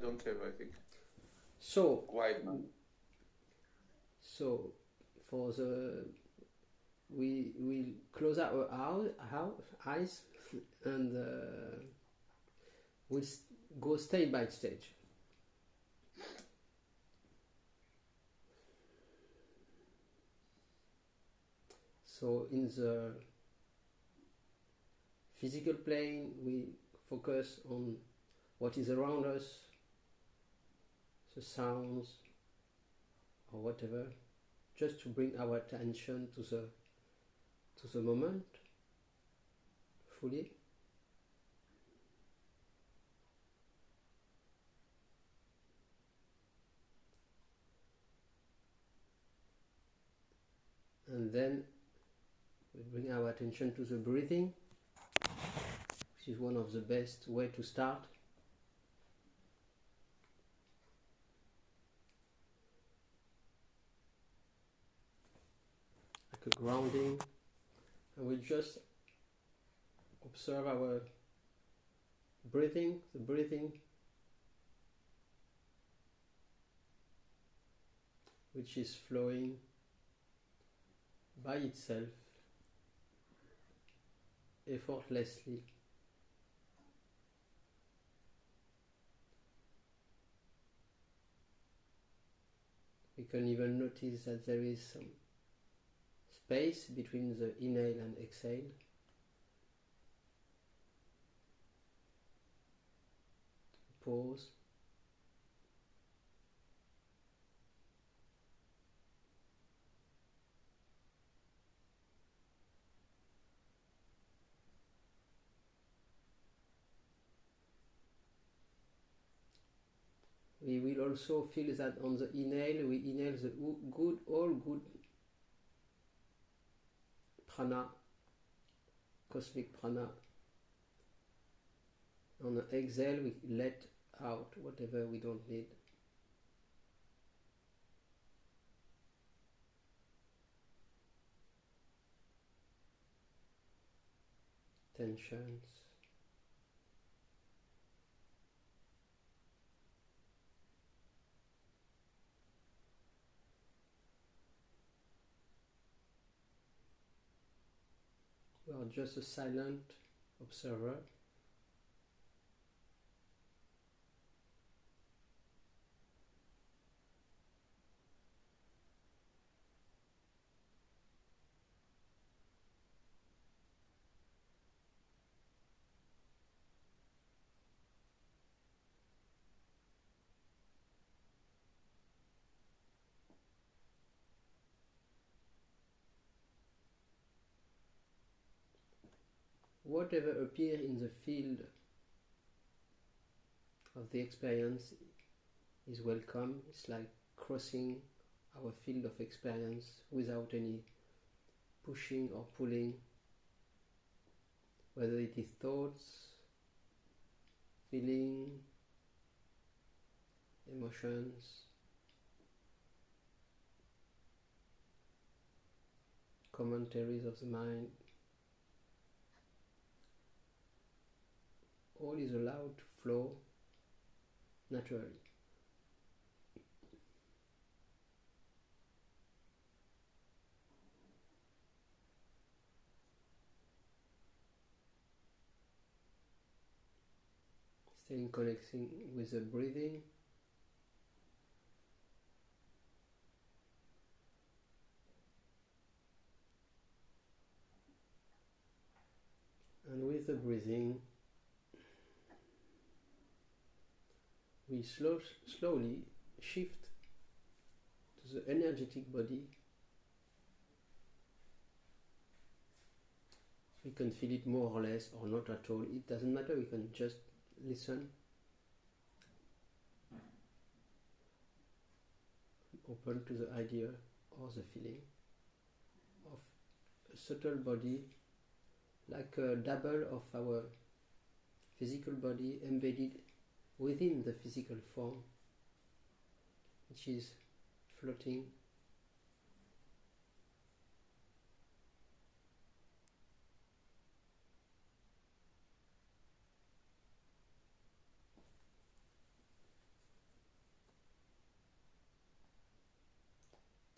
don't have, I think. So Wide now. So for we close our eyes and we'll go stage by stage. So in the physical plane, we focus on what is around us, the sounds or whatever, just to bring our attention to the moment fully. And then we bring our attention to the breathing, which is one of the best way to start. Like a grounding, and we just observe our breathing, the breathing which is flowing by itself effortlessly. We can even notice that there is some space between the inhale and exhale. Pause. We will also feel that on the inhale, we inhale the all good prana, cosmic prana. On the exhale, we let out whatever we don't need. Tensions. We are just a silent observer. Whatever appears in the field of the experience is welcome. It's like crossing our field of experience without any pushing or pulling, whether it is thoughts, feeling, emotions, commentaries of the mind. All is allowed to flow naturally. Staying connecting with the breathing. And with the breathing, we slowly shift to the energetic body. We can feel it more or less or not at all. It doesn't matter, we can just listen. Open to the idea or the feeling of a subtle body, like a double of our physical body embedded within the physical form, which is floating.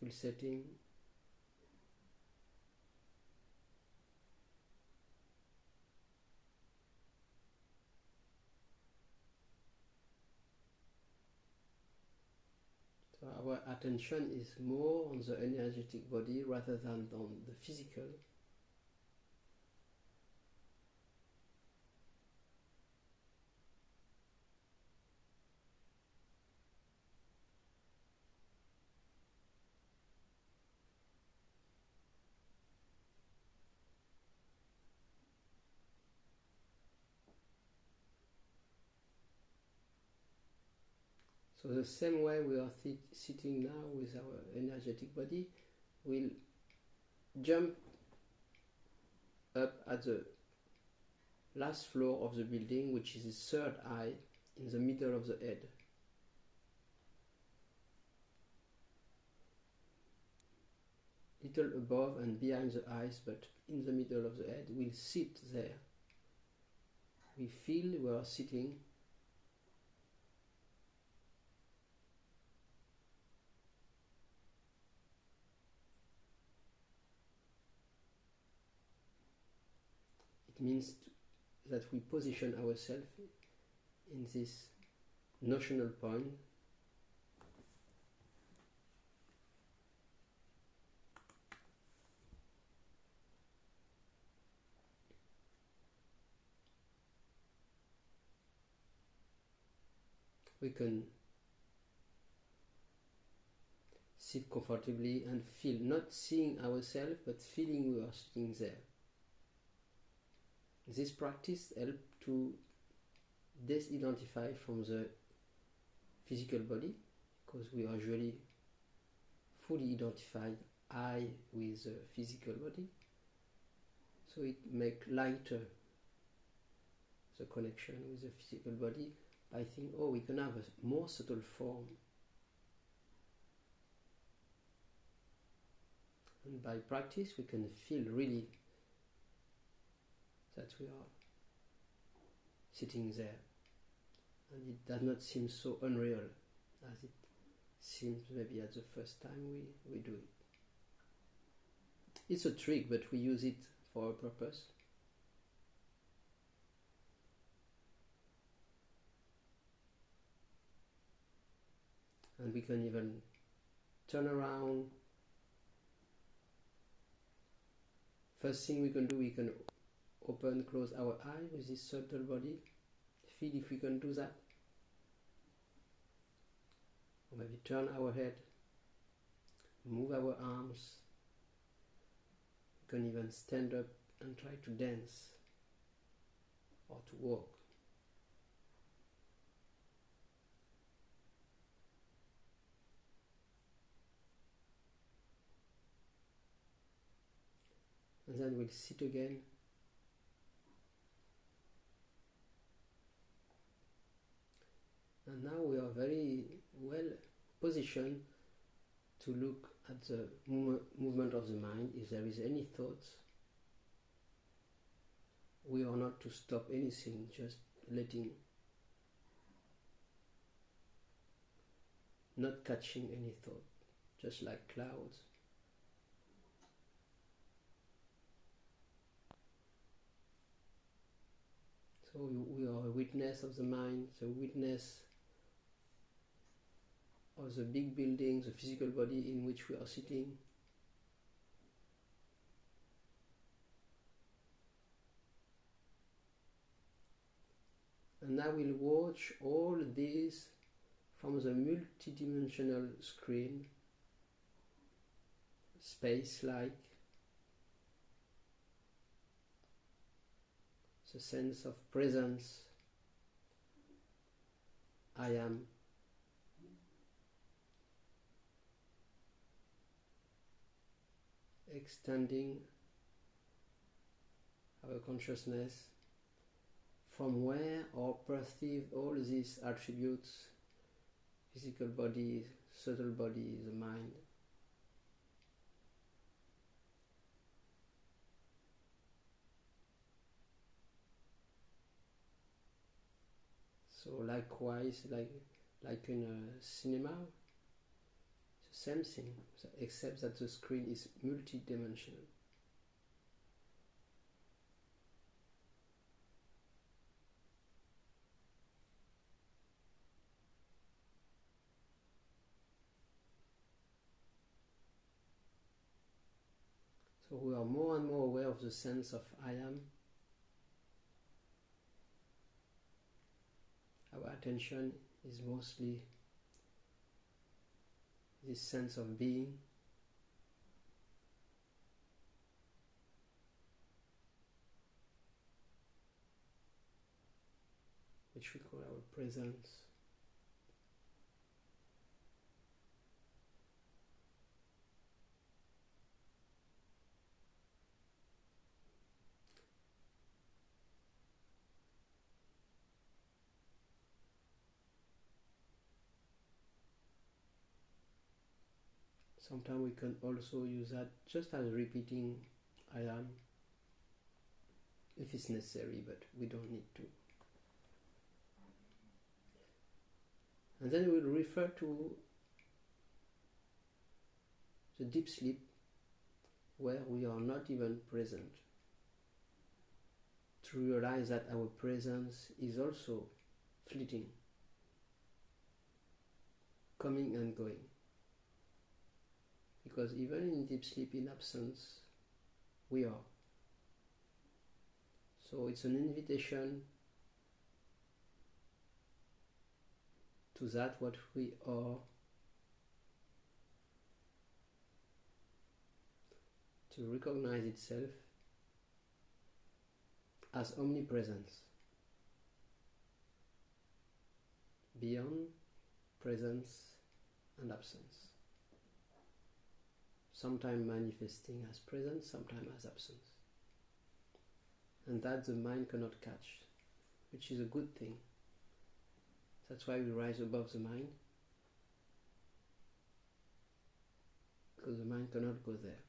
peaceful setting. So our attention is more on the energetic body rather than on the physical. So the same way we are sitting now with our energetic body, we'll jump up at the last floor of the building, which is the third eye in the middle of the head. Little above and behind the eyes, but in the middle of the head, we'll sit there. We feel we are sitting. It means that we position ourselves in this notional point. We can sit comfortably and feel, not seeing ourselves, but feeling we are sitting there. This practice helps to disidentify from the physical body, because we are usually fully identified I with the physical body. So it makes lighter the connection with the physical body by thinking, oh, we can have a more subtle form. And by practice we can feel really that we are sitting there, and it does not seem so unreal as it seems maybe at the first time we do it. It's a trick, but we use it for a purpose. And we can even turn around. First thing we can do, we can open, close our eye with this subtle body. Feel if we can do that. Or maybe turn our head, move our arms. We can even stand up and try to dance or to walk. And then we'll sit again. And now we are very well positioned to look at the movement of the mind. If there is any thoughts, we are not to stop anything, just letting, not catching any thought, just like clouds. So we are a witness of the mind, the witness of the big building, the physical body in which we are sitting. And now we'll watch all this from the multidimensional screen, space-like, the sense of presence. I am. Extending our consciousness from where are perceived all these attributes, physical body, subtle body, the mind. So likewise, like in a cinema, the same thing, except that the screen is multidimensional. So we are more and more aware of the sense of I am. Our attention is mostly this sense of being. Which we call our presence. Sometimes we can also use that just as repeating I am if it's necessary, but we don't need to. And then we'll refer to the deep sleep where we are not even present, to realize that our presence is also fleeting, coming and going. Because even in deep sleep, in absence, we are. So it's an invitation to that what we are, to recognize itself as omnipresence, beyond presence and absence. Sometimes manifesting as presence, sometimes as absence. And that the mind cannot catch, which is a good thing. That's why we rise above the mind, because the mind cannot go there.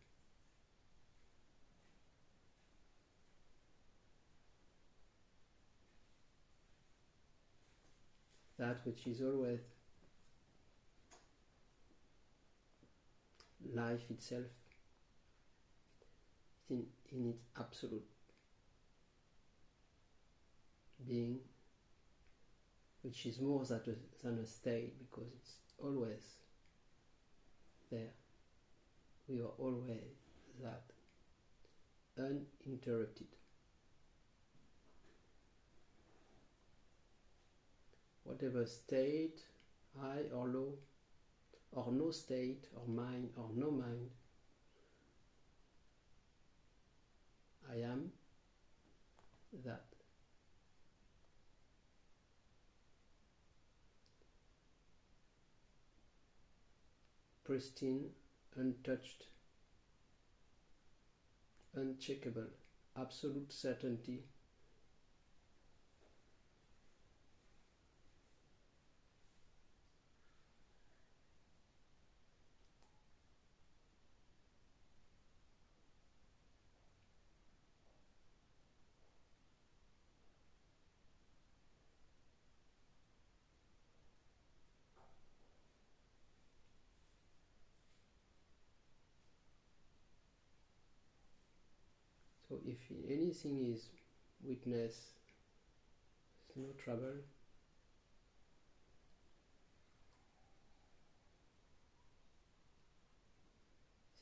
That which is always life itself, in its absolute being, which is more than a state, because it's always there. We are always that, uninterrupted. Whatever state, high or low, or no state, or mind, or no mind, I am that. Pristine, untouched, uncheckable, absolute certainty. So if anything is witness, there's no trouble.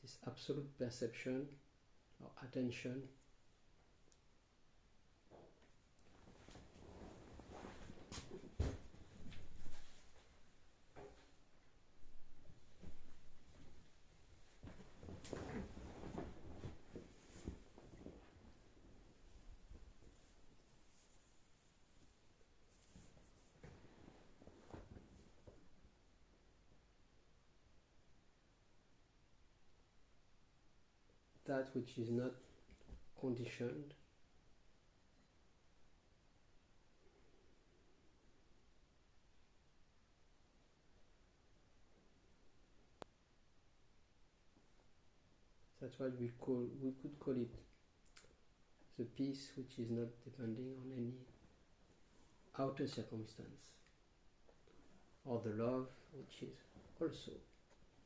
This absolute perception or attention. That which is not conditioned, that's what we could call it the peace which is not depending on any outer circumstance, or the love which is also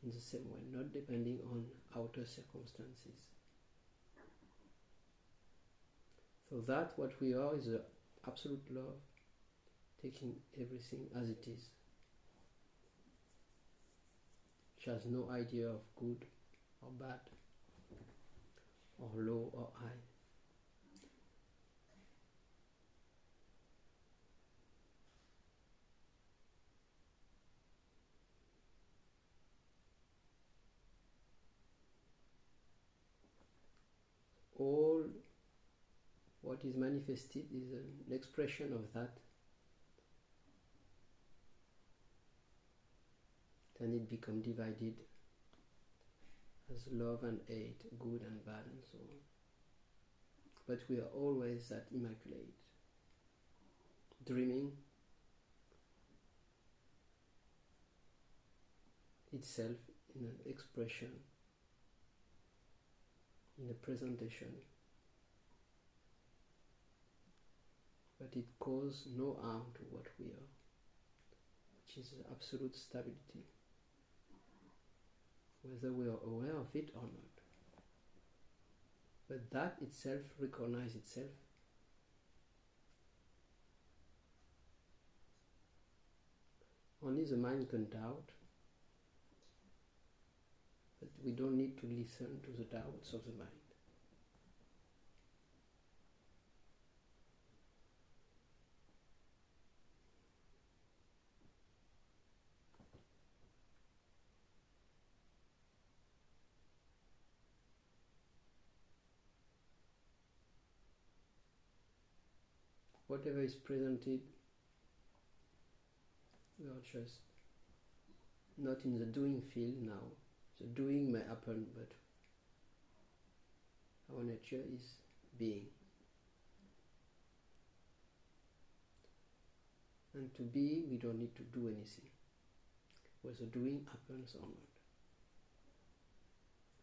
in the same way, not depending on outer circumstances. So that what we are is the absolute love, taking everything as it is, which has no idea of good or bad, or low or high. All what is manifested is an expression of that. Then it becomes divided as love and hate, good and bad, and so on. But we are always that immaculate, dreaming itself in an expression, in a presentation, but it causes no harm to what we are, which is absolute stability, whether we are aware of it or not. But that itself recognizes itself. Only the mind can doubt, but we don't need to listen to the doubts of the mind. Whatever is presented, we are just not in the doing field now. The doing may happen, but our nature is being. And to be, we don't need to do anything, whether doing happens or not.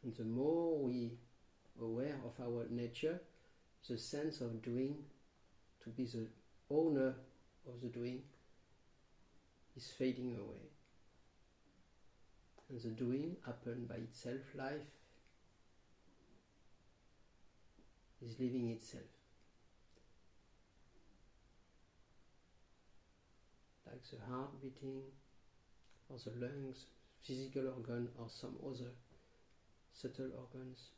And the more we are aware of our nature, the sense of doing, to be the owner of the doing, is fading away. And the doing happens by itself. Life is living itself. Like the heart beating, or the lungs, physical organ, or some other subtle organs,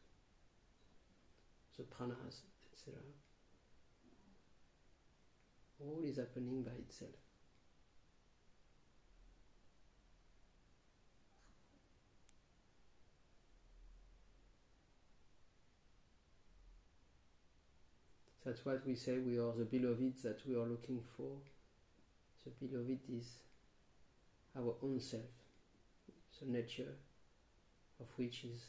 the pranas, etc. All is happening by itself. That's what we say, we are the beloved that we are looking for. The beloved is our own self, the nature of which is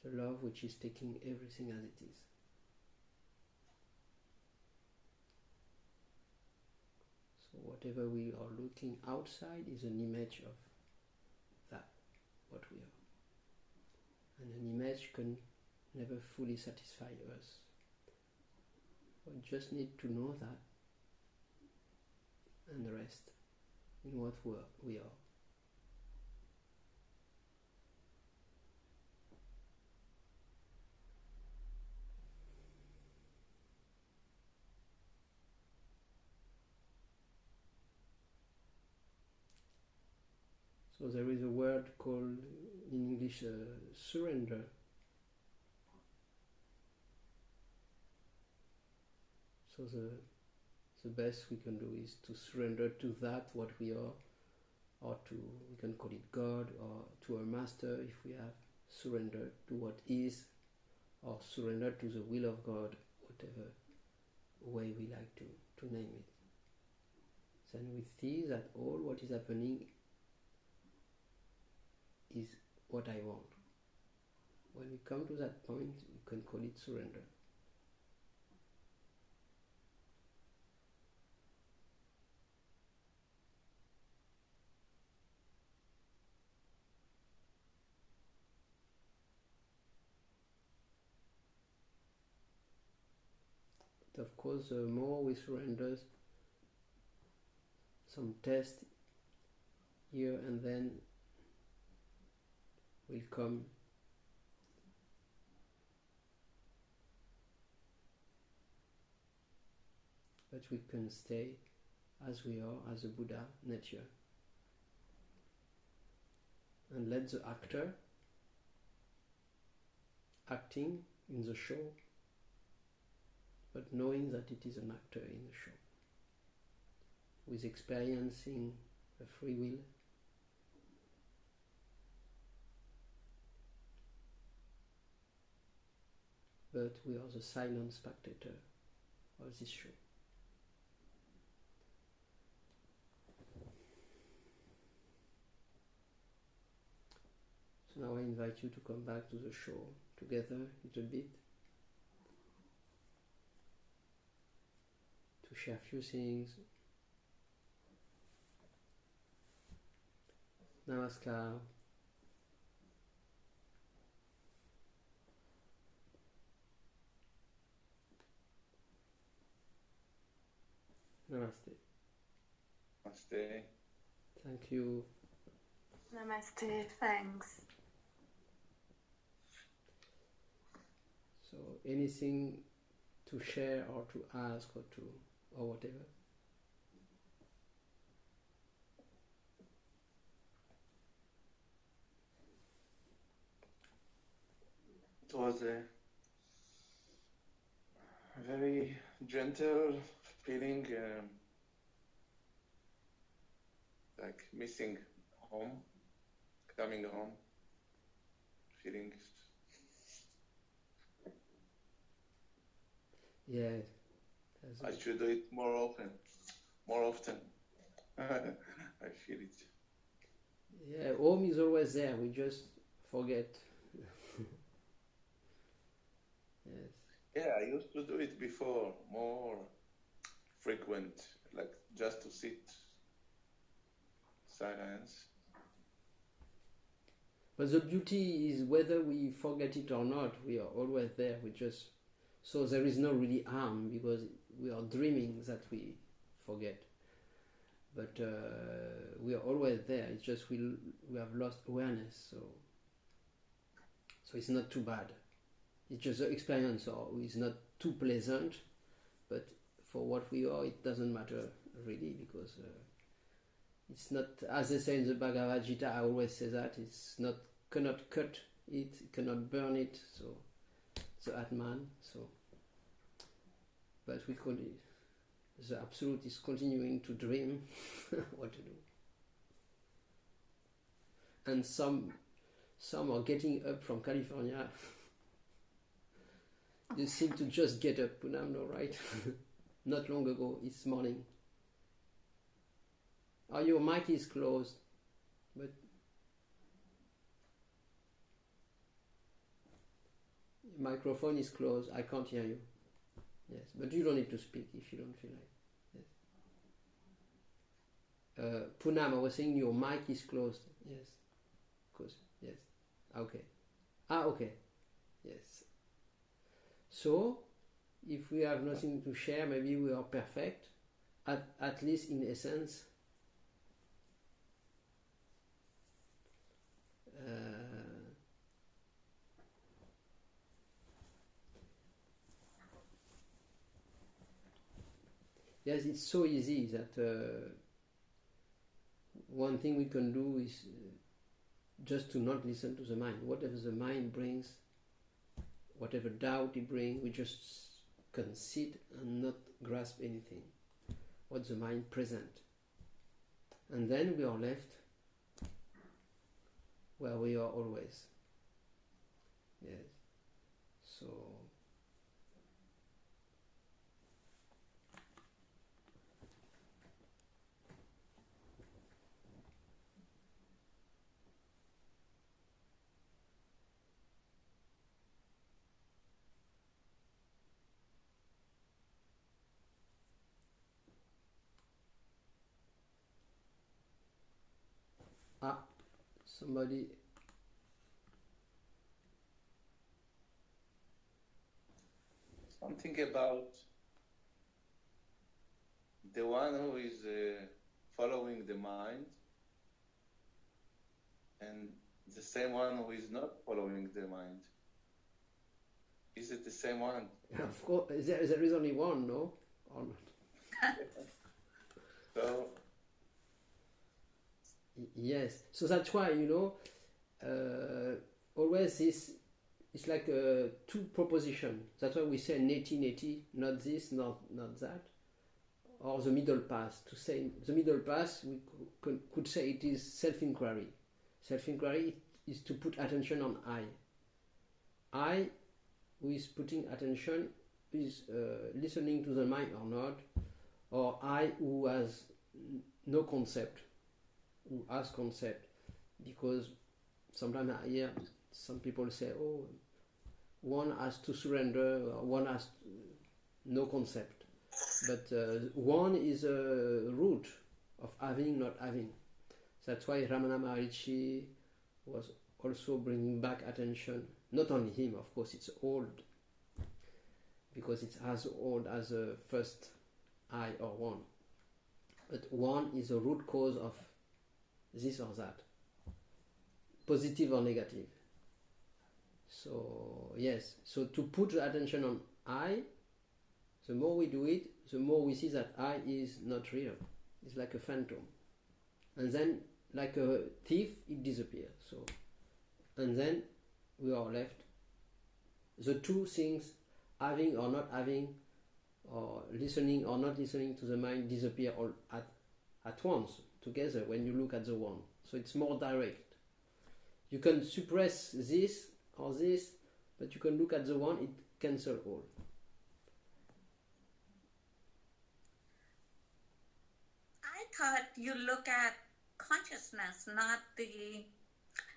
the love which is taking everything as it is. So whatever we are looking outside is an image of that, what we are. And an image can never fully satisfy us. We just need to know that and rest in what we are. So there is a word called in English surrender. So the best we can do is to surrender to that what we are, or to, we can call it God, or to our master if we have surrendered to what is, or surrender to the will of God, whatever way we like to name it. Then we see that all what is happening is what I want. When we come to that point, we can call it surrender. But of course, the more we surrender, some test here and then will come. But we can stay as we are, as a Buddha, nature. And let the actor acting in the show, but knowing that it is an actor in the show, with experiencing a free will. But we are the silent spectator of this show. So now I invite you to come back to the show together a little bit, to share a few things. Namaskar. Namaste. Namaste. Thank you. Namaste, thanks. So anything to share or to ask or whatever? It was a very gentle feeling, like missing home, coming home, feeling. Yeah. I should do it more often. I feel it. Yeah, home is always there. We just forget. Yes. Yeah, I used to do it before, more frequent, like just to sit, silence. But the beauty is whether we forget it or not, we are always there. So there is no really harm because we are dreaming that we forget. But we are always there. It's just we have lost awareness. So it's not too bad. It's just the experience is not too pleasant. But for what we are, it doesn't matter really because it's not, as they say in the Bhagavad Gita, I always say that, cannot cut it, cannot burn it, so the Atman, so. But the Absolute is continuing to dream what to do. And some are getting up from California. They seem to just get up, Punam, no, right? Not long ago, it's morning. Oh, your mic is closed, but your microphone is closed. I can't hear you. Yes, but you don't need to speak if you don't feel like. Yes. Punam, I was saying your mic is closed. Yes, close. Yes. Okay. Okay. Yes. So, if we have nothing to share, maybe we are perfect, at least in essence. Yes, it's so easy that one thing we can do is just to not listen to the mind. Whatever the mind brings, whatever doubt it brings, we just can sit and not grasp anything. What the mind presents. And then we are left where we are always. Yes. So somebody. Something about the one who is following the mind and the same one who is not following the mind? Is it the same one? Of course, there is only one, no? Or not? So, Yes. So that's why, always this, it's like two proposition. That's why we say neti, not this, not that. Or the middle path. To say the middle path, we could say it is self-inquiry. Self-inquiry is to put attention on I. I, who is putting attention, is listening to the mind or not, or I who has no concept, who has concept, because sometimes I hear some people say, oh, one has to surrender, or one has no concept. But one is a root of having, not having. That's why Ramana Maharishi was also bringing back attention. Not only him, of course, it's old, because it's as old as the first I or one. But one is a root cause of this or that, positive or negative. So, yes, so to put the attention on I, the more we do it, the more we see that I is not real. It's like a phantom. And then, like a thief, it disappears. So, and then we are left. The two things, having or not having, or listening or not listening to the mind, disappear all at once, together, when you look at the one. So it's more direct. You can suppress this or this, but you can look at the one, it cancels all. I thought you look at consciousness,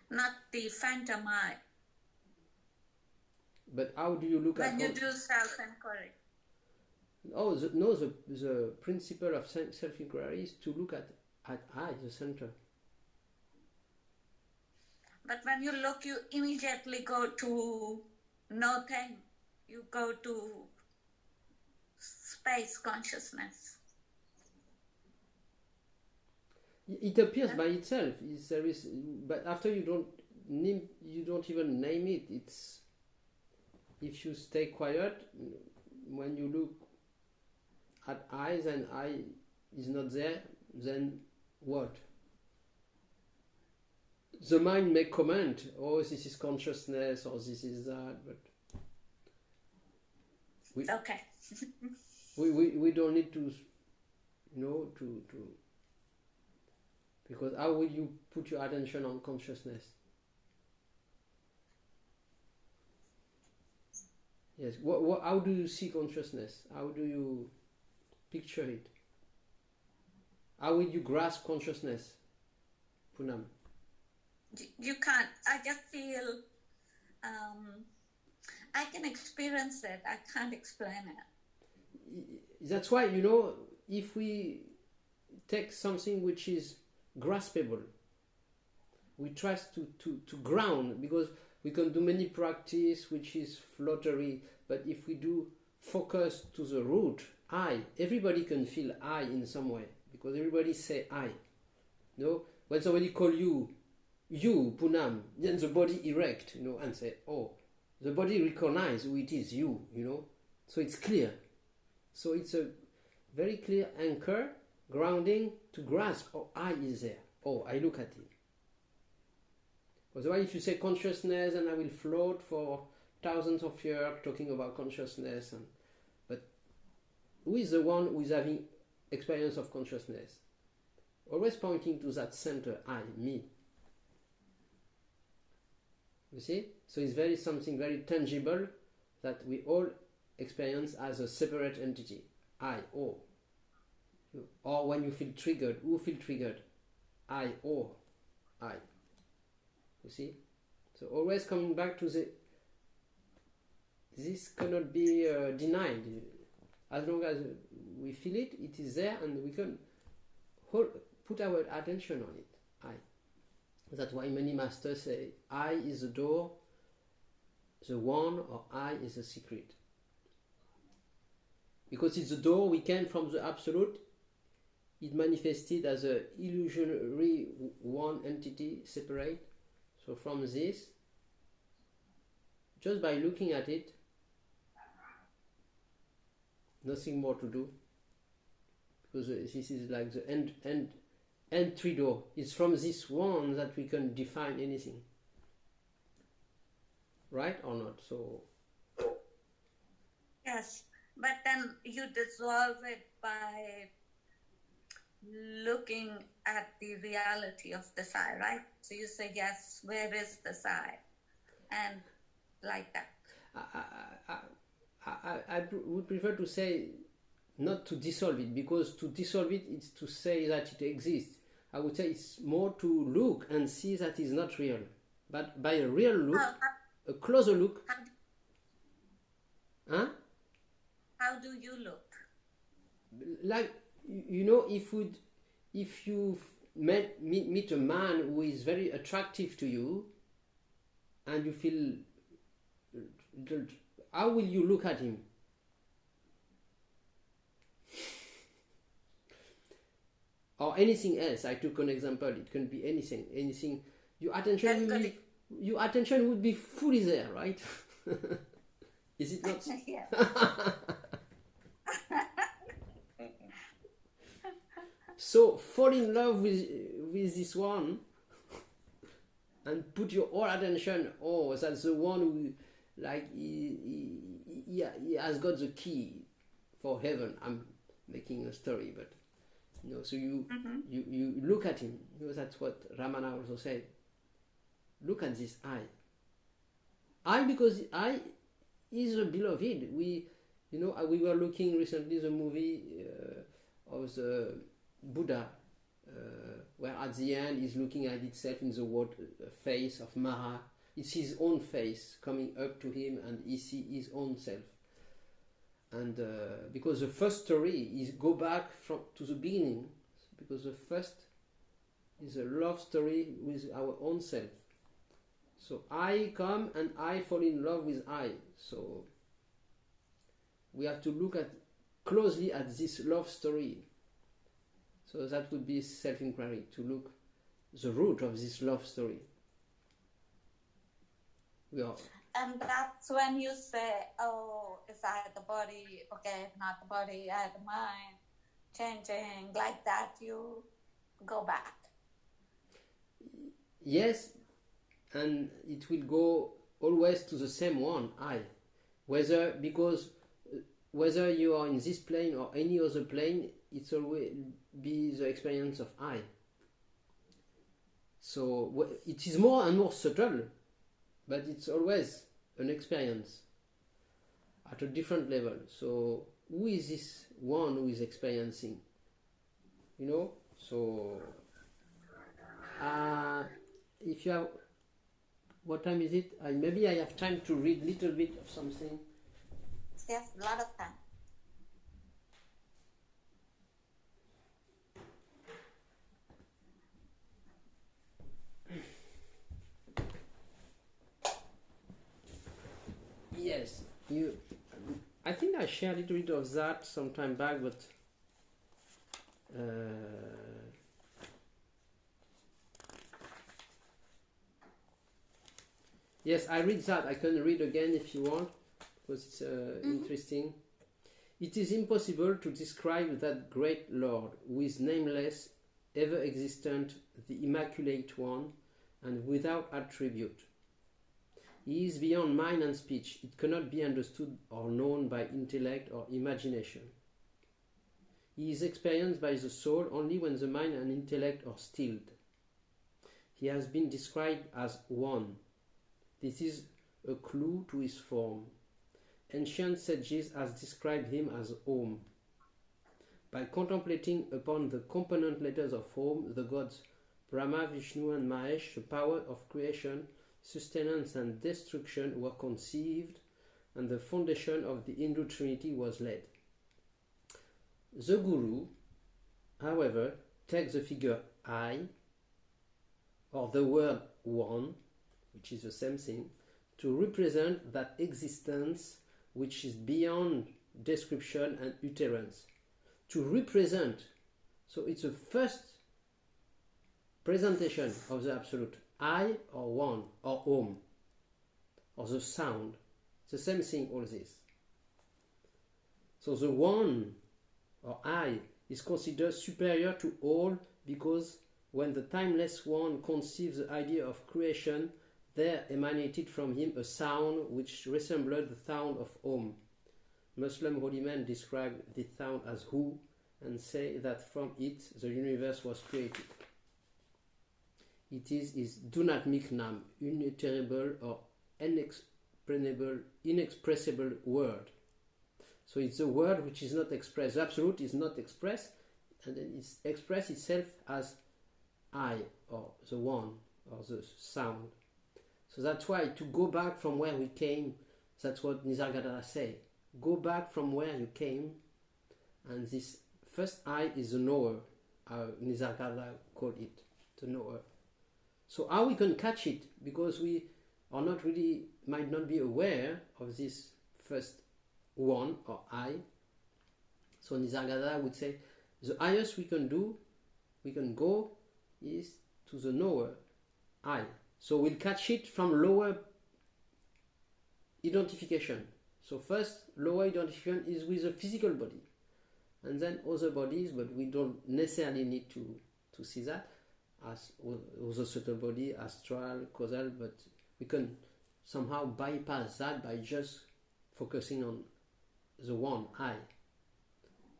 not the phantom I. But how do you look when you do self-inquiry? Oh, the principle of self-inquiry is to look at I, the center. But when you look, you immediately go to nothing. You go to space consciousness. It appears by itself. There is, but after you don't even name it. It's, if you stay quiet, when you look at eyes and I is not there, then what? The mind may comment, oh, this is consciousness, or this is that, but okay. we don't need to, to because how will you put your attention on consciousness? Yes. How do you see consciousness? How do you picture it? How will you grasp consciousness, Poonam? You can't. I just feel I can experience it. I can't explain it. That's why, if we take something which is graspable, we try to ground, because we can do many practice which is fluttery, but if we do focus to the root, I, everybody can feel I in some way, because everybody say I. When somebody call you Poonam, then the body erect, and say, oh, the body recognize who it is, you, so it's clear. So it's a very clear anchor, grounding to grasp, oh, I is there, oh, I look at it. Otherwise, if you say consciousness, and I will float for thousands of years talking about consciousness, but who is the one who is having experience of consciousness? Always pointing to that center, I, me. You see? So it's something very tangible that we all experience as a separate entity. I, oh. Or when you feel triggered, who feel triggered? I, oh, I. You see? So always coming back to this cannot be denied. As long as we feel it, it is there, and we can put our attention on it. I. That's why many masters say, I is the door, the one, or I is the secret. Because it's the door, we came from the absolute, it manifested as an illusionary one entity, separate. So from this, just by looking at it, nothing more to do, because this is like the entry door. It's from this one that we can define anything, right or not? So Yes, but then you dissolve it by looking at the reality of this I, right? So you say, yes, where is this I? And like that. I would prefer to say not to dissolve it, because to dissolve it is to say that it exists. I would say it's more to look and see that it's not real. But by a real look, a closer look. How do you look? Like, you know, if you meet a man who is very attractive to you, and you feel, how will you look at him? Or anything else. I took an example. It can be anything. Your attention would be fully there, right? Is it not? Yeah. So fall in love with this one, and put your whole attention. Oh, that's the one who, like, he has got the key for heaven. I'm making a story, but you know. So you look at him. You know, that's what Ramana also said. Look at this eye. Because eye is a beloved. We were looking recently the movie of the Buddha, where at the end he's looking at itself in the face of Mara. It's his own face coming up to him, and he sees his own self. And because the first story is go back to the beginning, because the first is a love story with our own self. So I come and I fall in love with I. So we have to look closely at this love story. So that would be self-inquiry, to look the root of this love story. And that's when you say, oh, is I the body? Okay, not the body, I the mind. Changing, like that, you go back. Yes, and it will go always to the same one, I. Whether you are in this plane or any other plane, it's always be the experience of I. So it is more and more subtle, but it's always an experience at a different level. So who is this one who is experiencing? You know? So if you have, what time is it? Maybe I have time to read a little bit of something. Yes, a lot of time. Yes, I think I shared a little bit of that some time back, but yes, I read that. I can read again if you want, because it's interesting. It is impossible to describe that great Lord, who is nameless, ever existent, the Immaculate One, and without attribute. He is beyond mind and speech. It cannot be understood or known by intellect or imagination. He is experienced by the soul only when the mind and intellect are stilled. He has been described as one. This is a clue to his form. Ancient sages have described him as Om. By contemplating upon the component letters of Om, the gods Brahma, Vishnu and Mahesh, the power of creation, sustenance and destruction were conceived, and the foundation of the Hindu Trinity was laid. The Guru, however, takes the figure I, or the word One, which is the same thing, to represent that existence which is beyond description and utterance. To represent, so it's the first presentation of the Absolute. I or one or Om or the sound. The same thing, all this. So the one or I is considered superior to all because when the timeless one conceived the idea of creation, there emanated from him a sound which resembled the sound of Om. Muslim holy men describe this sound as Hu and say that from it the universe was created. It is his Dunatmik Nam, unutterable or inexpressible word. So it's a word which is not expressed. The absolute is not expressed, and then it expresses itself as I, or the one, or the sound. So that's why to go back from where we came, that's what Nisargadatta say. Go back from where you came, and this first I is the knower. Nisargadatta called it, the knower. So how we can catch it? Because we are not really, might not be aware of this first one or I. So Nisargadatta would say, the highest we can do, we can go, is to the knower, I. So we'll catch it from lower identification. So first, lower identification is with the physical body, and then other bodies, but we don't necessarily need to see that as other subtle body, astral, causal, but we can somehow bypass that by just focusing on the one, I,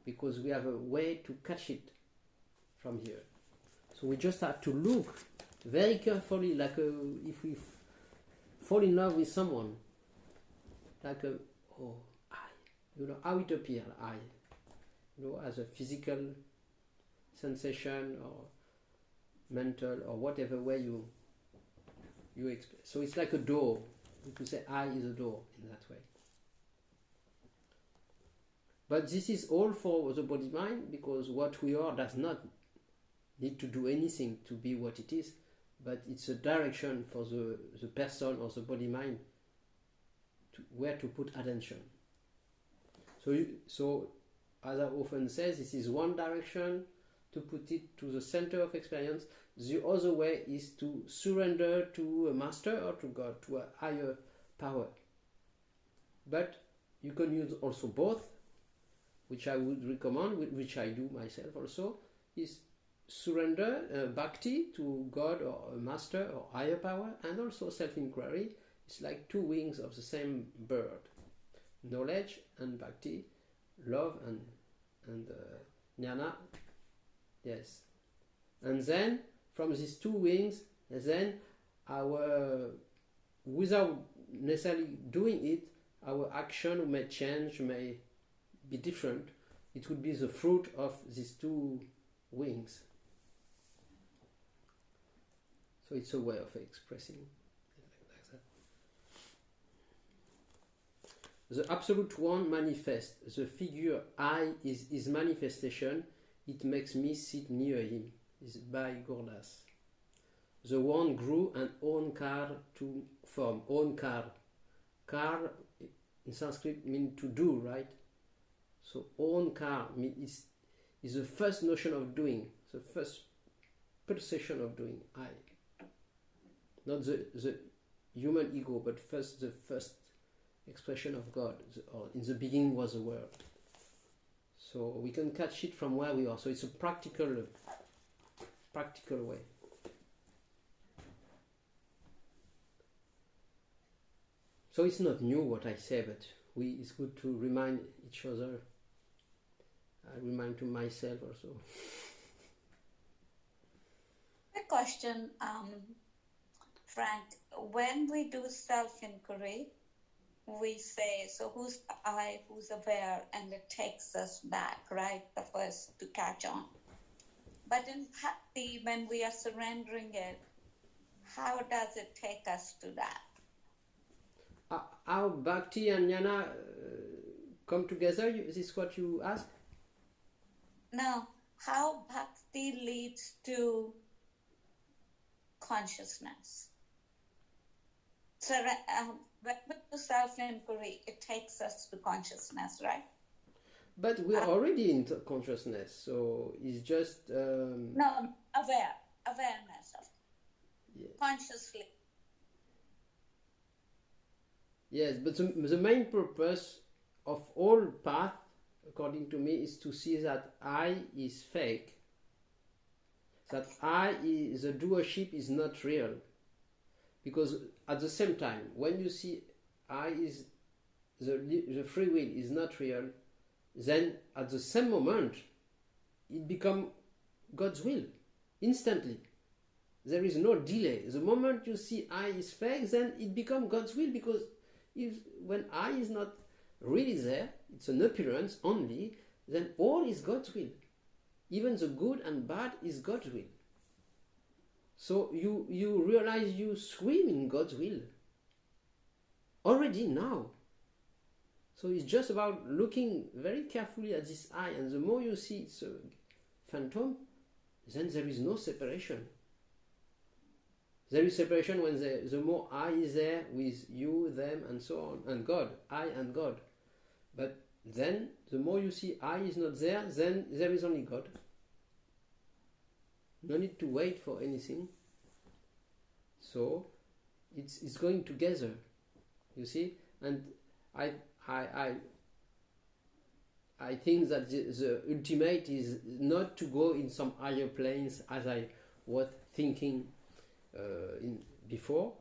because we have a way to catch it from here. So we just have to look very carefully, like if we fall in love with someone, like I, how it appears, I, as a physical sensation or mental or whatever way you express. So it's like a door. You could say I is a door in that way. But this is all for the body-mind, because what we are does not need to do anything to be what it is, but it's a direction for the person or the body-mind to where to put attention. So as I often say, this is one direction to put it to the center of experience. The other way is to surrender to a master or to God, to a higher power. But you can use also both, which I would recommend, which I do myself also, is surrender, bhakti to God or a master or higher power, and also self-inquiry. It's like two wings of the same bird. Knowledge and bhakti, love and jnana, yes. And then from these two wings, then without necessarily doing it, our action may change, may be different. It would be the fruit of these two wings. So it's a way of expressing it like that. The Absolute One manifests. The figure I is his manifestation. It makes me sit near him. Is by Gurdas. The One grew an onkar to form. Onkar. Kar in Sanskrit means to do, right? So onkar is the first notion of doing, the first perception of doing, I. Not the human ego, but first the first expression of God. Or in the beginning was the word. So we can catch it from where we are. So it's a practical way. So it's not new what I say, but it's good to remind each other. I remind to myself also. A question, Frank. When we do self-inquiry, we say, so who's the I, who's aware, and it takes us back, right? The first to catch on. But in bhakti, when we are surrendering it, how does it take us to that? How bhakti and jnana come together? Is this what you ask? No, how bhakti leads to consciousness. So when we do self-inquiry, it takes us to consciousness, right? But we're already in consciousness, so it's just... No, awareness of it. Yes. consciously. Yes, but the main purpose of all path, according to me, is to see that I is fake. That the doership is not real. Because at the same time, when you see I is the free will is not real, then at the same moment it becomes God's will instantly. There is no delay. The moment you see I is fake, then it becomes God's will, because when I is not really there, it's an appearance only, then all is God's will. Even the good and bad is God's will. So you realize you swim in God's will already now. So it's just about looking very carefully at this I, and the more you see it's a phantom, then there is no separation. There is separation when the more I is there with you, them, and so on, and God, I and God. But then the more you see I is not there, then there is only God. No need to wait for anything. So it's going together, you see. And I think that the ultimate is not to go in some higher planes, as I was thinking before,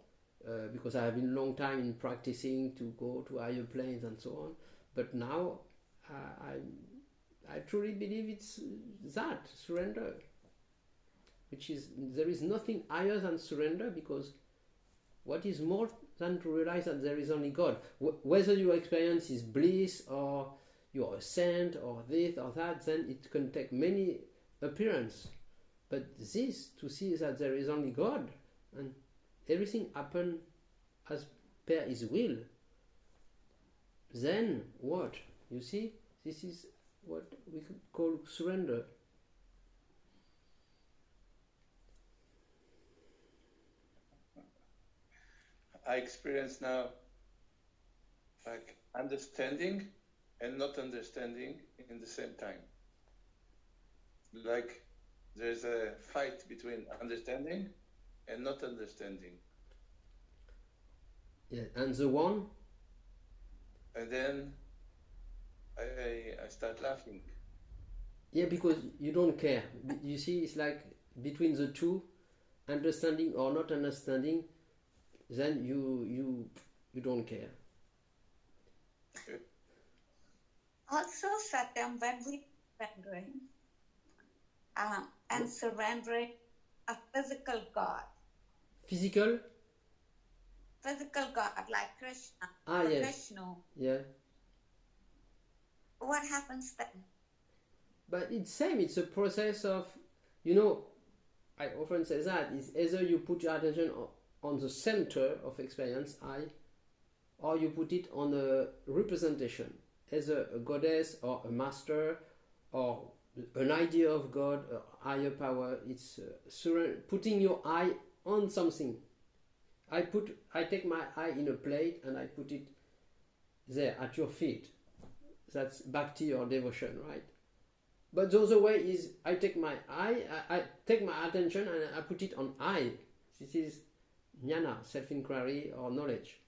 because I have been a long time in practicing to go to higher planes and so on. But now I truly believe it's that surrender, which is, there is nothing higher than surrender, because what is more than to realize that there is only God? Whether your experience is bliss or you're a saint or this or that, then it can take many appearances. But this, to see that there is only God and everything happen as per His will, then what? You see, this is what we could call surrender. I experience now like understanding and not understanding in the same time. Like there's a fight between understanding and not understanding. Yeah, and the one? And then I start laughing. Yeah, because you don't care. You see, it's like between the two, understanding or not understanding, then you don't care. Also, Satyam, when we surrendering and surrendering a physical God. Physical God like Krishna. Yes. Vishnu. Yeah. What happens then? But it's same. It's a process of, I often say that is either you put your attention on the center of experience, I, or you put it on a representation, either a goddess or a master or an idea of God, a higher power. It's putting your eye on something. I take my eye in a plate and I put it there at your feet. That's bhakti or devotion, right? But the other way is I take my eye, I take my attention and I put it on I. This is jnana, self-inquiry or knowledge.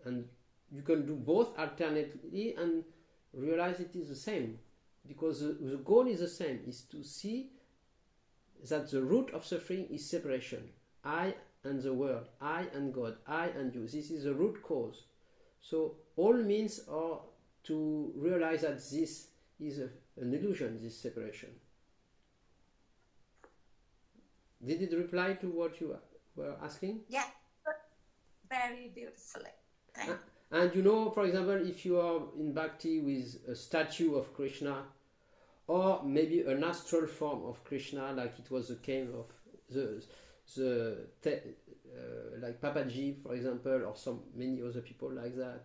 And you can do both alternately and realize it is the same. Because the goal is the same, is to see that the root of suffering is separation. I and the world, I and God, I and you. This is the root cause. So all means are to realize that this is an illusion, this separation. Did it reply to what you were asking? Yeah, very beautifully. Thank you. And for example, if you are in bhakti with a statue of Krishna, or maybe an astral form of Krishna, like it was the case of like Papaji, for example, or many other people like that.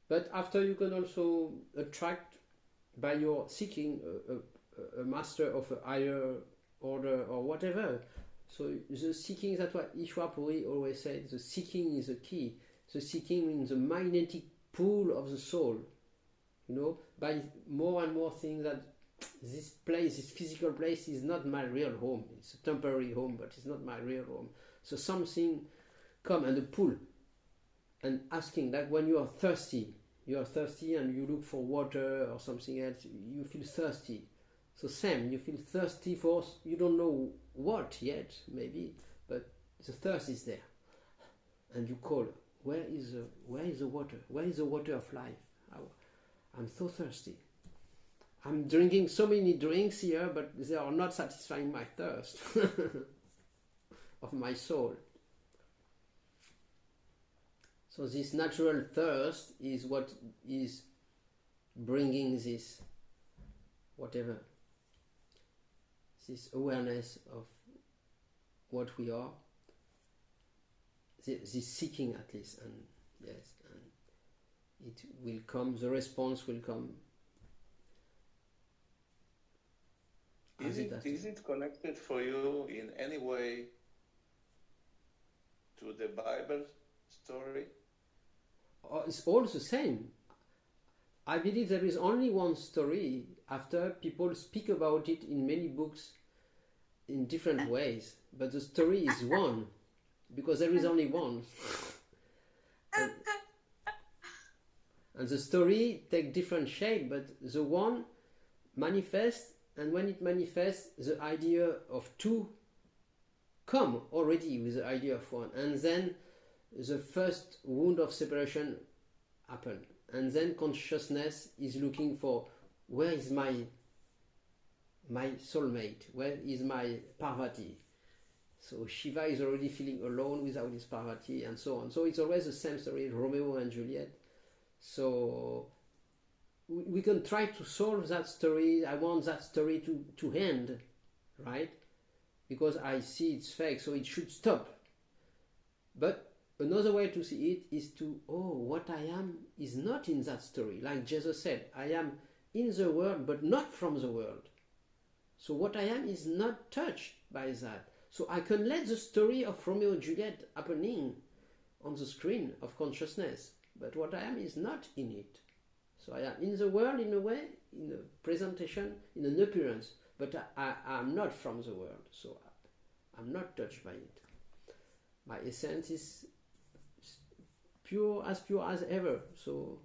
But after you can also attract by your seeking a master of a higher order or whatever. So the seeking, that's what Ishwar Puri always said, the seeking is the key. The seeking in the magnetic pool of the soul, by more and more things that this place, this physical place, is not my real home. It's a temporary home, but it's not my real home. So something come and a pull, and asking, like when you are thirsty and you look for water or something else, you feel thirsty. So same, you feel thirsty for, you don't know what yet, maybe, but the thirst is there, and you call, where is the water? Where is the water of life? I'm so thirsty. I'm drinking so many drinks here, but they are not satisfying my thirst of my soul. So this natural thirst is what is bringing this, whatever, this awareness of what we are, this seeking at least, and yes, and it will come, the response will come. Is it connected for you in any way to the Bible story? It's all the same. I believe there is only one story. After, people speak about it in many books in different ways, but the story is one, because there is only one. And the story take different shape, but the one manifests, and when it manifests, the idea of two come already with the idea of one, and then the first wound of separation happen, and then consciousness is looking for, where is my soulmate, where is my Parvati? So Shiva is already feeling alone without his Parvati, and so on. So it's always the same story, Romeo and Juliet. So we can try to solve that story. I want that story to end, right? Because I see it's fake, so it should stop. But another way to see it is to, what I am is not in that story. Like Jesus said, I am in the world, but not from the world. So what I am is not touched by that. So I can let the story of Romeo and Juliet happening on the screen of consciousness, but what I am is not in it. So I am in the world in a way, in a presentation, in an appearance, but I am not from the world, so I'm not touched by it. My essence is pure as ever. So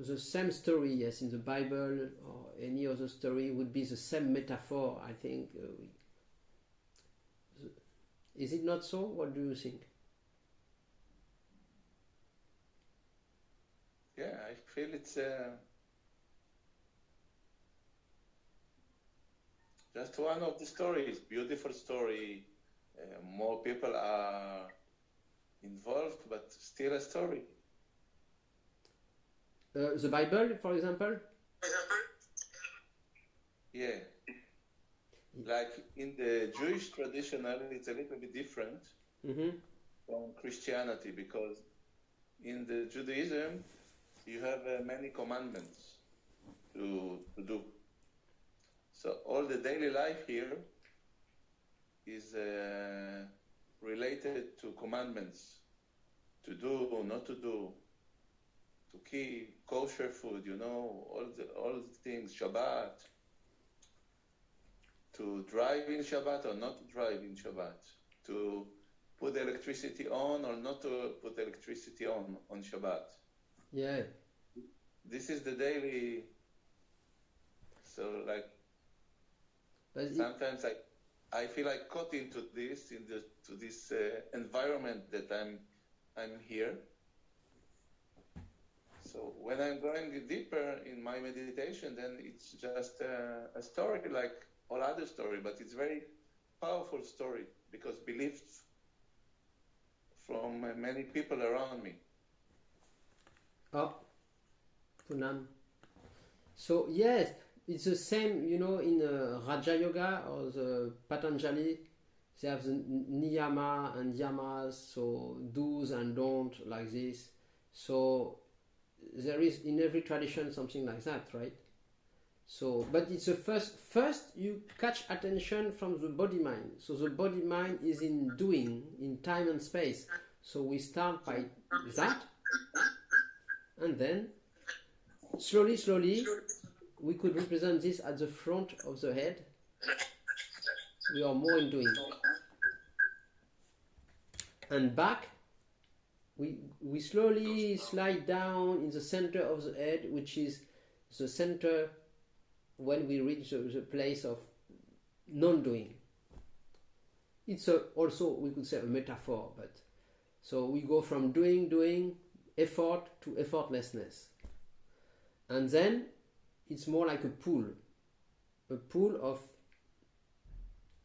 the same story, yes, in the Bible or any other story would be the same metaphor, I think. Is it not so? What do you think? Yeah, I feel it's just one of the stories, beautiful story. More people are involved, but still a story. The Bible, for example? Yeah. Like in the Jewish tradition, it's a little bit different from Christianity, because in the Judaism, you have many commandments to do. So all the daily life here is related to commandments, to do or not to do, to keep kosher food, all the things, Shabbat, to drive in Shabbat or not to drive in Shabbat, to put electricity on or not to put electricity on Shabbat. Yeah. This is the daily. So like, sometimes I feel like caught into this, to this environment that I'm here. So when I'm going deeper in my meditation, then it's just a story like all other story, but it's very powerful story because believed from many people around me. Oh, Punam. So yes, it's the same, in Raja Yoga or the Patanjali, they have the niyama and yamas, so do's and don't, like this. So there is in every tradition something like that, right? So, but it's the first you catch attention from the body mind. So the body mind is in doing, in time and space. So we start by that, and then slowly we could represent this at the front of the head. We are more in doing. And back, we slowly slide down in the center of the head, which is the center when we reach the place of non-doing. It's also, we could say, a metaphor, but so we go from doing, effort to effortlessness. And then it's more like a pool of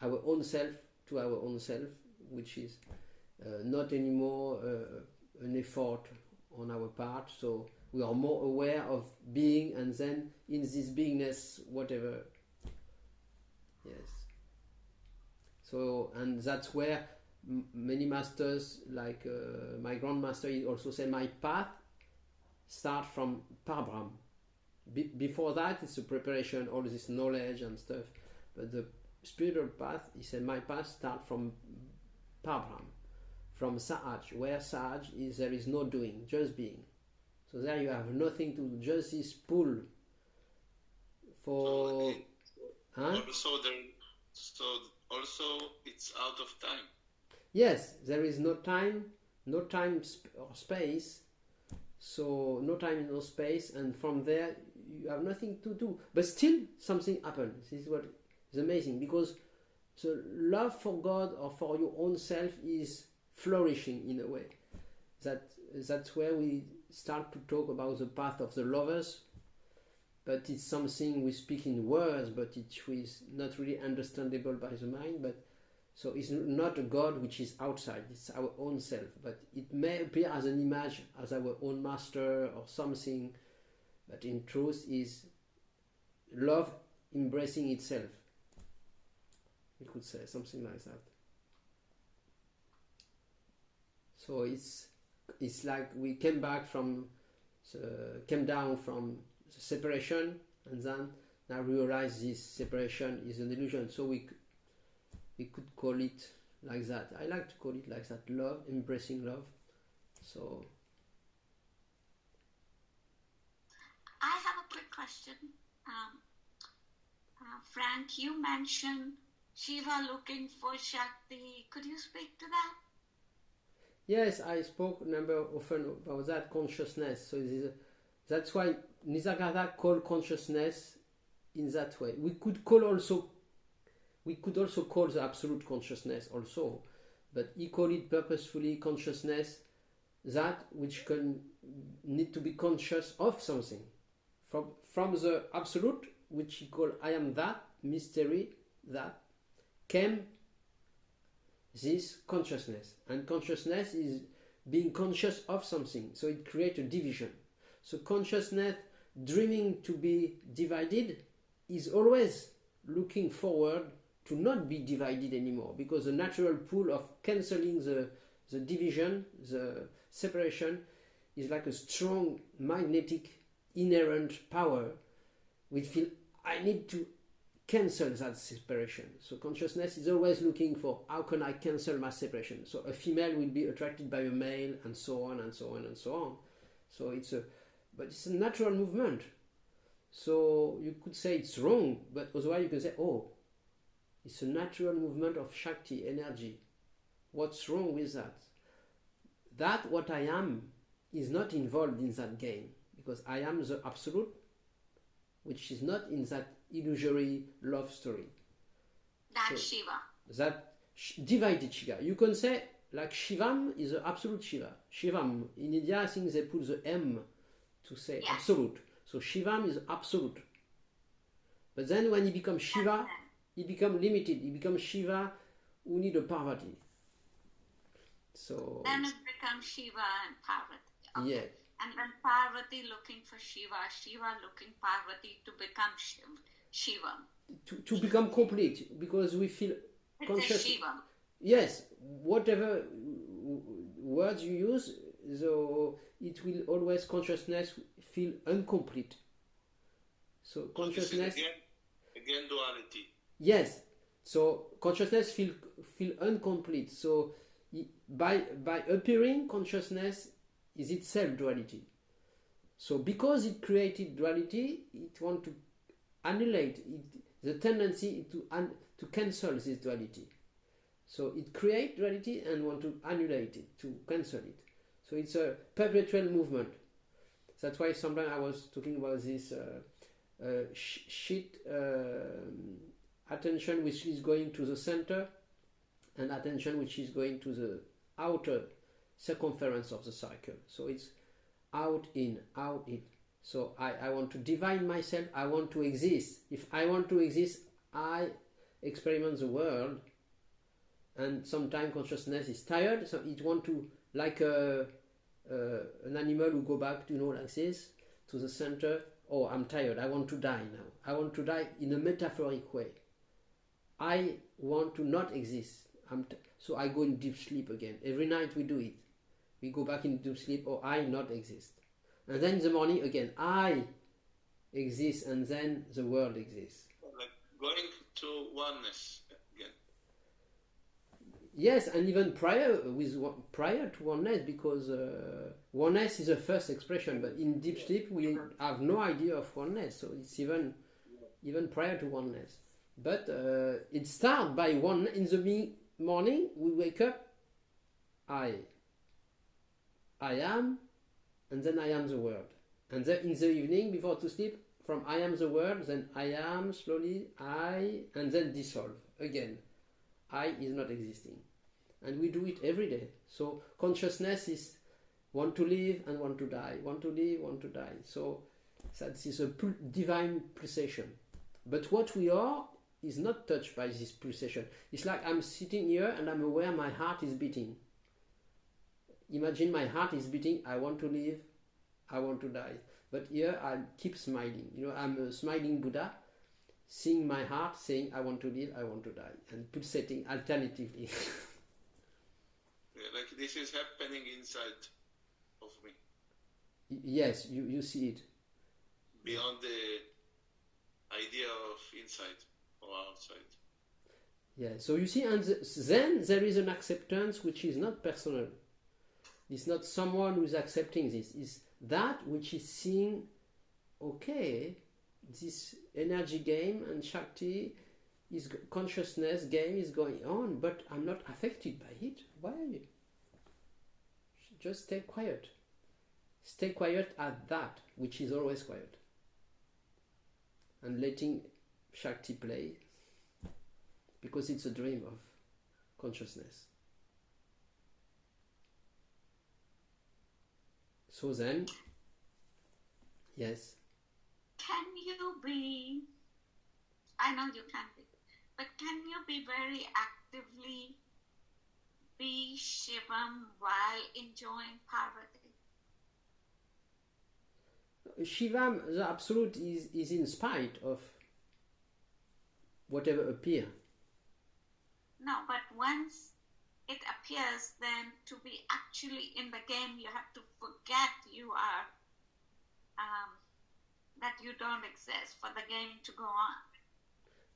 our own self to our own self, which is not anymore an effort on our part. So we are more aware of being, and then in this beingness, whatever. Yes. So, and that's where many masters, like my grandmaster, he also say, my path start from Parbrahm. Before that, it's a preparation, all this knowledge and stuff. But the spiritual path, he said, my path start from Parbrahm, from Sahaj, where Sahaj is there is no doing, just being. So there you have nothing to do, just this pull for. Also it's out of time. Yes, there is no time or space. So no time, no space, and from there you have nothing to do. But still something happens. This is what is amazing, because the love for God or for your own self is flourishing in a way. That's where we start to talk about the path of the lovers. But it's something we speak in words, but it is not really understandable by the mind. But so it's not a God which is outside, it's our own self. But it may appear as an image, as our own master or something, but in truth is love embracing itself. We could say something like that. So it's like we came down from the separation, and then now realize this separation is an illusion. So we could call it like that. I like to call it like that, love, embracing love. So I have a quick question. Frank, you mentioned Shiva looking for Shakti. Could you speak to that? Yes, I spoke often about that consciousness. So that's why Nisargadatta called consciousness in that way. We could also call the absolute consciousness also, but he called it purposefully consciousness, that which can need to be conscious of something. From the absolute, which he called I am that, mystery, that, came this consciousness. And consciousness is being conscious of something. So it creates a division. So consciousness, dreaming to be divided, is always looking forward to not be divided anymore, because the natural pull of cancelling the division, the separation, is like a strong magnetic inherent power. We feel, I need to cancel that separation. So consciousness is always looking for, how can I cancel my separation? So a female will be attracted by a male, and so on and so on and so on. So but it's a natural movement. So you could say it's wrong, but otherwise you can say, oh, it's a natural movement of Shakti, energy. What's wrong with that? That what I am is not involved in that game, because I am the absolute, which is not in that illusory love story. That's so, Shiva. That divided Shiva. You can say, like Shivam is the absolute Shiva. Shivam. In India, I think they put the M to say absolute. So Shivam is absolute. But then when he becomes Shiva, he becomes limited. He becomes Shiva who need a Parvati. So then it becomes Shiva and Parvati. Okay. Yeah. And then Parvati looking for Shiva, Shiva looking Parvati to become Shiva. To become complete, because we feel conscious. Shiva. Yes, whatever words you use, so it will always, consciousness feel incomplete. So consciousness again duality. Yes, so consciousness feel incomplete. So by appearing, consciousness is itself duality. So because it created duality, it want to annihilate it, the tendency to cancel this duality. So it creates duality and want to annihilate it, to cancel it. So it's a perpetual movement. That's why sometimes I was talking about this attention which is going to the center and attention which is going to the outer circumference of the cycle. So it's out, in, out, in. So I want to divine myself, I want to exist. If I want to exist, I experiment the world, and sometimes consciousness is tired, so it wants to, like an animal who go back, like this, to the center. Oh, I'm tired, I want to die now. I want to die in a metaphoric way. I want to not exist. So I go in deep sleep again. Every night we do it. We go back in deep sleep, or I not exist. And then in the morning again, I exist, and then the world exists. Like going to oneness again. Yes, and even prior to oneness, because oneness is the first expression, but in deep sleep we have no idea of oneness, so it's even prior to oneness. But it starts by one. In the morning we wake up, I am, and then I am the world. And then in the evening, before to sleep, from I am the world, then I am, slowly, I, and then dissolve again. I is not existing. And we do it every day. So consciousness is want to live and want to die, want to live, want to die. So that is a divine pulsation. But what we are is not touched by this pulsation. It's like I'm sitting here and I'm aware my heart is beating. Imagine my heart is beating, I want to live, I want to die. But here I keep smiling. I'm a smiling Buddha, seeing my heart, saying I want to live, I want to die, and pulsating alternatively. Like this is happening inside of me. Yes, you see it. Beyond the idea of inside or outside. Yeah, so you see, and then there is an acceptance which is not personal. It's not someone who is accepting this. It's that which is seeing, okay, this energy game and Shakti is consciousness game is going on, but I'm not affected by it. Why? Just stay quiet. Stay quiet at that which is always quiet. And letting Shakti play, because it's a dream of consciousness. So then, yes. Can you be, I know you can't be, but can you be very actively be Shivam while enjoying Parvati? Shivam, the absolute, is in spite of whatever appear. No, but once it appears, then to be actually in the game, you have to forget you are, that you don't exist for the game to go on.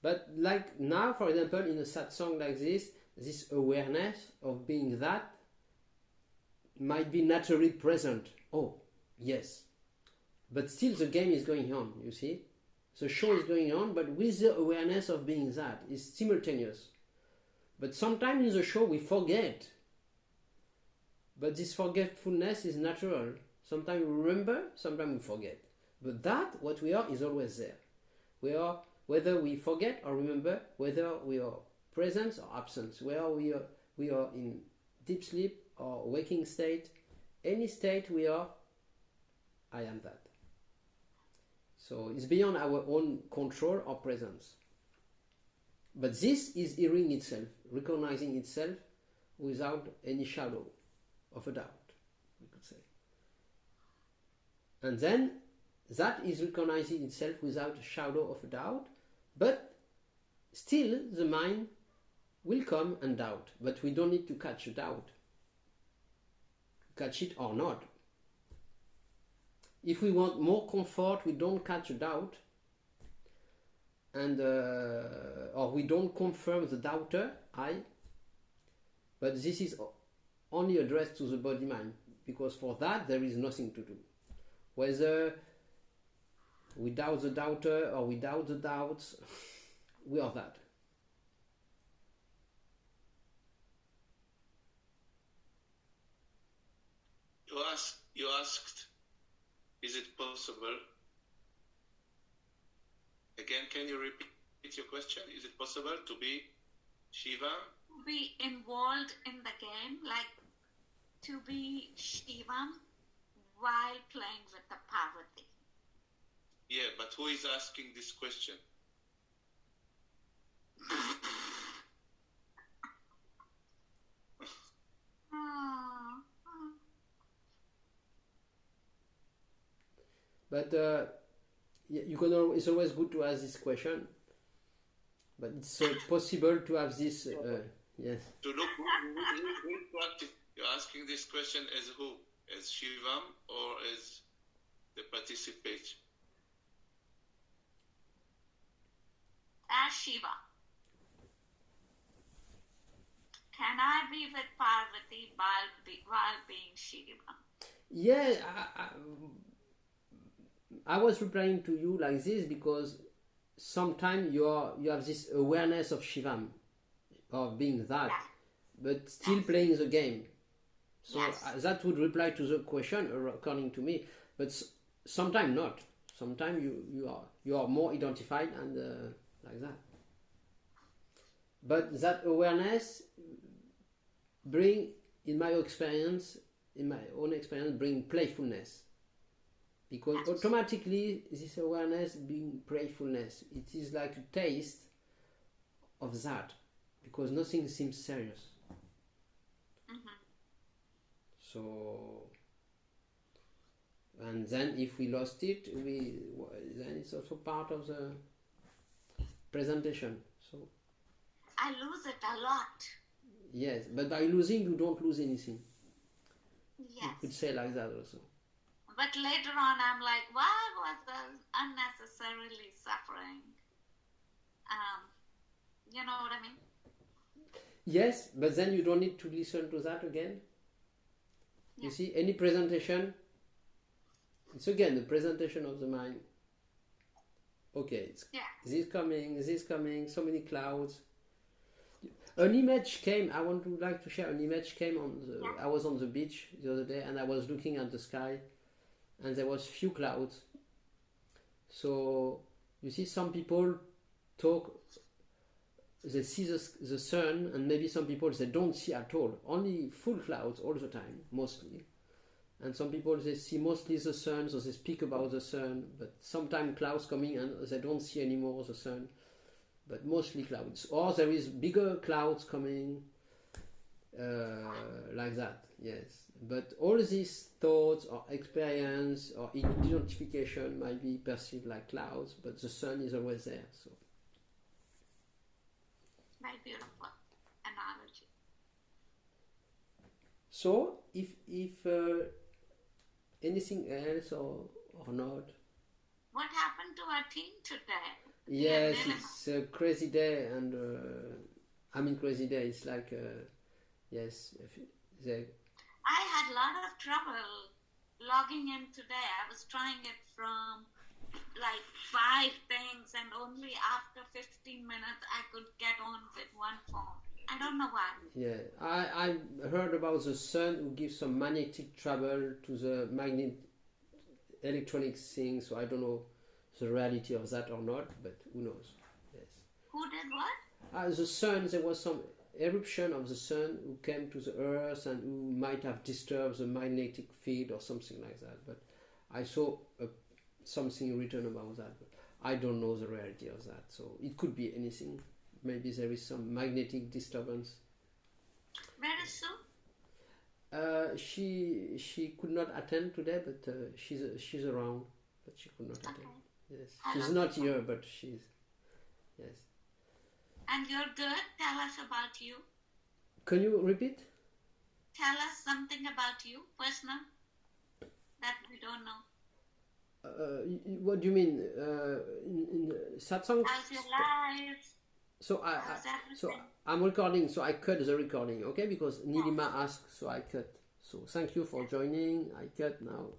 But like now, for example, in a satsang like this awareness of being that might be naturally present. Oh, yes. But still the game is going on, you see? The show is going on, but with the awareness of being that, is simultaneous. But sometimes in the show we forget. But this forgetfulness is natural. Sometimes we remember, sometimes we forget. But that, what we are, is always there. We are, whether we forget or remember, whether we are presence or absence, whether we are in deep sleep or waking state, any state we are, I am that. So it's beyond our own control or presence. But this is hearing itself, recognizing itself without any shadow of a doubt, we could say. And then that is recognizing itself without a shadow of a doubt, but still the mind will come and doubt. But we don't need to catch a doubt. Catch it or not. If we want more comfort, we don't catch a doubt. And or we don't confirm the doubter, I. But this is only addressed to the body mind, because for that there is nothing to do. Whether Without the doubter or without the doubts, we are that. You asked, is it possible? Again, can you repeat your question? Is it possible to be Shiva? Be involved in the game, like to be Shiva while playing with the Parvati. Yeah, but who is asking this question? But you can it's always good to ask this question. But it's possible to have this. Yes. To look who is practice. You're asking this question as who? As Shivam or as the participant? As Shiva. Can I be with Parvati while being Shiva? Yeah, I was replying to you like this because sometimes you have this awareness of Shivam, of being that, but still playing the game. So that would reply to the question according to me. But sometimes not. Sometimes you are more identified and like that. But that awareness bring, in my own experience, bring playfulness. Because automatically this awareness being playfulness, it is like a taste of that, because nothing seems serious. So, and then if we lost it, then it's also part of the presentation. So I lose it a lot. Yes, but by losing you don't lose anything. Yes. You could say like that also. But later on, I'm like, why was I unnecessarily suffering? You know what I mean? Yes, but then you don't need to listen to that again. Yeah. You see, any presentation, it's again the presentation of the mind. Okay, this coming, so many clouds. An image came, I would like to share, an image came I was on the beach the other day and I was looking at the sky and there was few clouds. So, you see, some people talk, they see the sun, and maybe some people they don't see at all, only full clouds all the time, mostly. And some people they see mostly the sun, so they speak about the sun, but sometimes clouds coming and they don't see anymore the sun, but mostly clouds. Or there is bigger clouds coming, like that, yes. But all these thoughts or experience or identification might be perceived like clouds, but the sun is always there. So. Very beautiful analogy. So, if anything else or not? What happened to our team today? Yes, it's a crazy day, and I mean crazy day. It's like yes, I had a lot of trouble logging in today. I was trying it from like 5 things, and only after 15 minutes I could get on with one phone. I don't know why. Yeah, I heard about the sun who gives some magnetic trouble to the electronic thing, so I don't know the reality of that or not, but who knows. Yes. Who did what? The sun, there was some eruption of the sun who came to the earth and who might have disturbed the magnetic field or something like that, but I saw something written about that, but I don't know the reality of that, so it could be anything. Maybe there is some magnetic disturbance. Where is Sue? She could not attend today, but she's around, but she could not attend. Yes, she's not here, but she's yes. And you're good. Tell us about you. Can you repeat? Tell us something about you, personal, that we don't know. What do you mean? In Satsang? How's your life? So I'm recording, so I cut the recording, okay? Because Nilima asked, so I cut. So thank you for joining. I cut now.